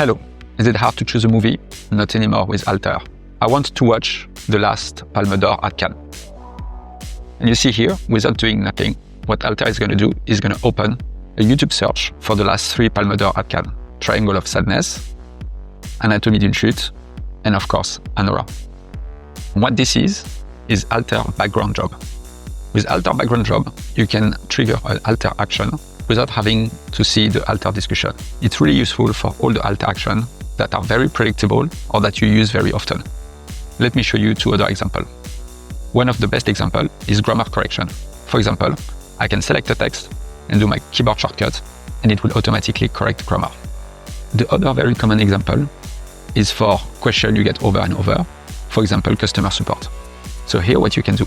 Hello, is it hard to choose a movie? Not anymore with Alter. I want to watch the last Palme d'Or at Cannes. And you see here, without doing nothing, what Alter is going to do is going to open a YouTube search for the last 3 Palme d'Or at Cannes. Triangle of Sadness, Anatomie d'une chute, and of course, Anora. What this is Alter background job. With Alter background job, you can trigger an Alter action without having to see the Alter discussion. It's really useful for all the Alter action that are very predictable or that you use very often. Let me show you 2 other examples. One of the best examples is grammar correction. For example, I can select a text and do my keyboard shortcut, and it will automatically correct grammar. The other very common example is for questions you get over and over, for example, customer support. So here what you can do,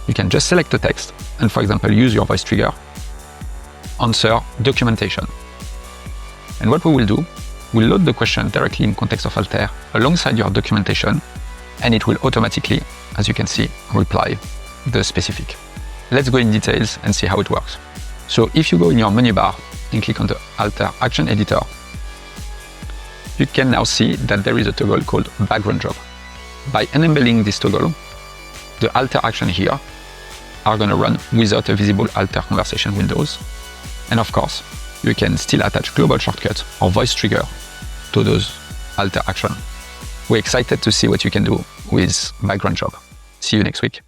you can just select the text and, for example, use your voice trigger, answer documentation. And what we will do, we'll load the question directly in context of Alter alongside your documentation, and it will automatically, as you can see, reply the specific. Let's go in details and see how it works. So if you go in your menu bar and click on the Alter Action Editor, you can now see that there is a toggle called background job. By enabling this toggle, the Alter action here are going to run without a visible Alter conversation windows. And of course, you can still attach global shortcut or voice trigger to those Alter action. We're excited to see what you can do with background job. See you next week.